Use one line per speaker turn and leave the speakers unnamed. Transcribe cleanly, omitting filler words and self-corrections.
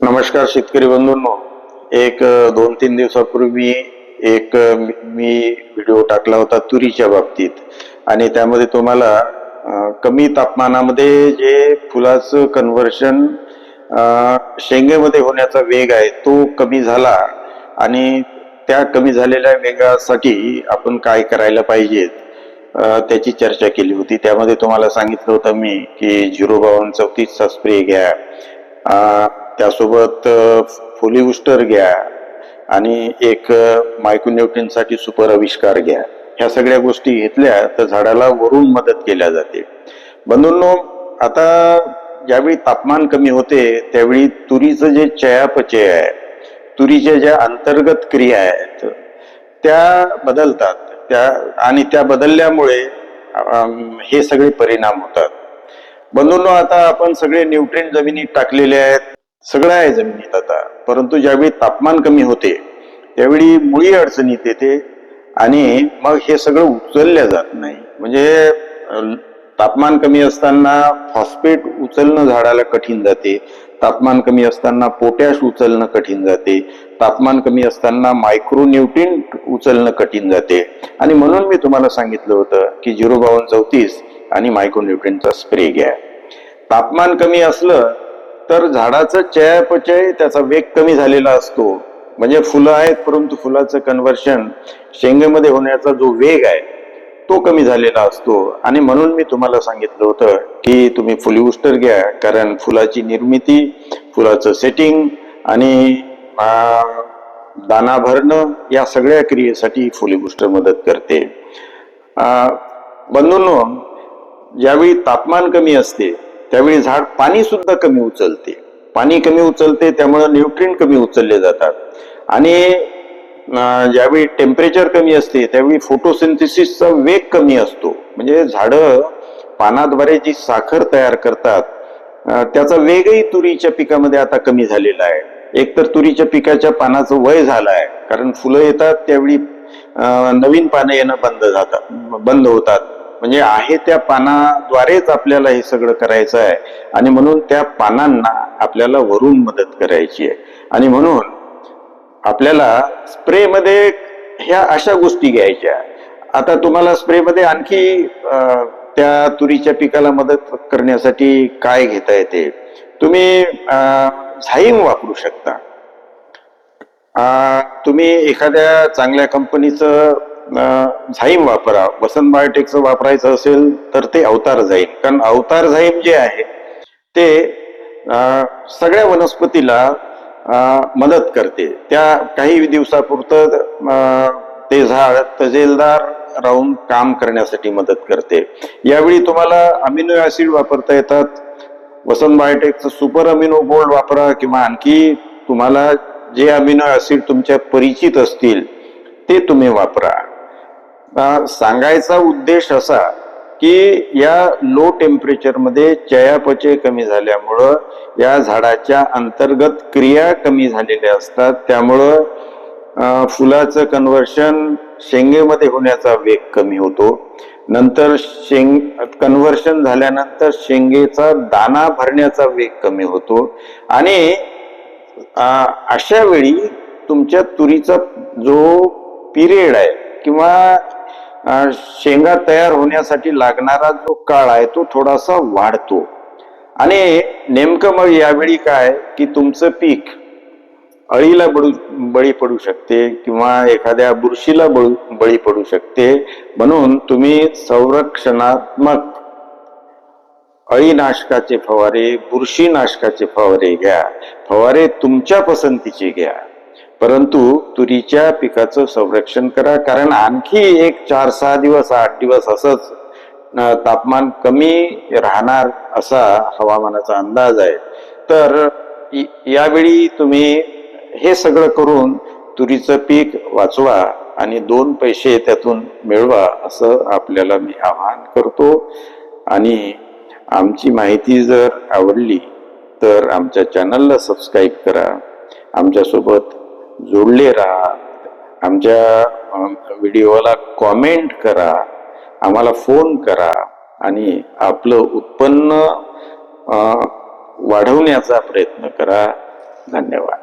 नमस्कार शेतकरी बंधूंनो, एक 2-3 दिवसापूर्वी एक मी व्हिडिओ टाकला होता तुरीच्या बाबतीत आणि त्यामध्ये तुम्हाला कमी तापमानामध्ये जे फुलाचं कन्व्हर्शन शेंगेमध्ये होण्याचा वेग आहे तो कमी झाला आणि त्या कमी झालेल्या वेगासाठी आपण काय करायला पाहिजेत त्याची चर्चा केली होती। त्यामध्ये तुम्हाला सांगितलं होतं मी की 05234 चा स्प्रे घ्या, त्यासोबत फुलीबुस्टर घ्या आणि एक मायक्रोन्यूट्रिएंट साठी सुपर आविष्कार घ्या। ह्या सगळ्या गोष्टी घेतल्या तर झाडाला वरून मदत केल्या जाते। बंधूंनो, आता ज्यावेळी तापमान कमी होते त्यावेळी तुरीचं जे चयापचय आहे, तुरीच्या ज्या अंतर्गत क्रिया आहेत त्या बदलतात आणि त्या बदलल्यामुळे हे सगळे परिणाम होतात। बंधूंनो, आता आपण सगळे न्यूट्रिएंट जमिनीत टाकलेले आहेत, सगळं आहे जमिनीत आता, परंतु ज्यावेळी तापमान कमी होते त्यावेळी मुळी अडचणीत येते आणि मग हे सगळं उचललं जात नाही। म्हणजे तापमान कमी असताना फॉस्फेट उचलणं झाडाला कठीण जाते, तापमान कमी असताना पोटॅश उचलणं कठीण जाते, तापमान कमी असताना मायक्रोन्यूट्रिएंट उचलणं कठीण जाते आणि म्हणून मी तुम्हाला सांगितलं होतं की 05234 आणि मायक्रोन्यूट्रिएंटचा स्प्रे घ्या। तापमान कमी असलं तर झाडाचं चयापचय, त्याचा वेग कमी झालेला असतो, म्हणजे फुलं आहेत परंतु फुलाचं कन्व्हर्शन शेंगेमध्ये होण्याचा जो वेग आहे तो कमी झालेला असतो आणि म्हणून मी तुम्हाला सांगितलं होतं की तुम्ही फुलीबुस्टर घ्या, कारण फुलाची निर्मिती, फुलाचं सेटिंग आणि दाना भरणं या सगळ्या क्रियेसाठी फुलीबुस्टर मदत करते। बंधूंनो, ज्यावेळी तापमान कमी असते त्यावेळी झाड पाणी सुद्धा कमी उचलते, पाणी कमी उचलते, त्यामुळे न्यूट्रिएंट कमी उचलले जातात आणि ज्यावेळी टेम्परेचर कमी असते त्यावेळी फोटोसिंथेसिसचा वेग कमी असतो, म्हणजे झाडं पानाद्वारे जी साखर तयार करतात त्याचा वेगही तुरीच्या पिकामध्ये आता कमी झालेला आहे। एकतर तुरीच्या पिकाच्या पानाचं वय झालं आहे, कारण फुलं येतात त्यावेळी नवीन पानं येणं बंद होतात, म्हणजे आहे त्या पानाद्वारेच आपल्याला हे सगळं करायचं आहे आणि म्हणून त्या पानांना आपल्याला वरून मदत करायची आहे आणि म्हणून आपल्याला स्प्रे मध्ये ह्या अशा गोष्टी घ्यायच्या। आता तुम्हाला स्प्रे मध्ये आणखी त्या तुरीच्या पिकाला मदत करण्यासाठी काय घेता येते, तुम्ही झाईम वापरू शकता। तुम्ही एखाद्या चांगल्या कंपनीचं झाईम वापरा, वसंत बायोटेकचं वापरायचं असेल तर ते अवतार झाईम, कारण अवतार झाईम जे आहे ते सगळ्या वनस्पतीला मदत करते, त्या काही दिवसापुरतं ते झाड तजेलदार राहून काम करण्यासाठी मदत करते। यावेळी तुम्हाला अमिनो ऍसिड वापरता येतात, वसंत बायोटेकचं सुपर अमिनो गोल्ड वापरा किंवा आणखी तुम्हाला जे अमिनो ऍसिड तुमच्या परिचित असतील ते तुम्ही वापरा। सांगायचा उद्देश असा की या लो टेम्परेचर मध्ये चयापचय कमी झाल्यामुळं या झाडाच्या अंतर्गत क्रिया कमी झालेल्या असतात, त्यामुळं फुलाचं कन्व्हर्शन शेंगेमध्ये होण्याचा वेग कमी होतो। नंतर कन्व्हर्शन झाल्यानंतर शेंगेचा दाना भरण्याचा वेग कमी होतो आणि अशा वेळी तुमच्या तुरीचा जो पिरियड आहे किंवा शेंगा तयार होण्यासाठी लागणारा जो काळ आहे तो थोडासा वाढतो आणि नेमकं मग यावेळी काय की तुमचं पीक अळीला बळी पडू शकते किंवा एखाद्या बुरशीला बळी पडू शकते, म्हणून तुम्ही संरक्षणात्मक अळीनाशकाचे फवारे, बुरशीनाशकाचे फवारे घ्या, फवारे तुमच्या पसंतीचे घ्या, परंतु तुरीच्या पिकाचं संरक्षण करा, कारण आणखी एक 4-6 दिवस 8 दिवस असंच तापमान कमी राहणार असा हवामानाचा अंदाज आहे। तर यावेळी तुम्ही हे सगळं करून तुरीचं पीक वाचवा आणि 2 पैसे त्यातून मिळवा असं आपल्याला मी आवाहन करतो। आणि आमची माहिती जर आवडली तर आमच्या चॅनलला सबस्क्राईब करा, आमच्यासोबत जोडले राहा, आमच्या व्हिडिओला कॉमेंट करा, आम्हाला फोन करा आणि आपलं उत्पन्न वाढवण्याचा प्रयत्न करा। धन्यवाद.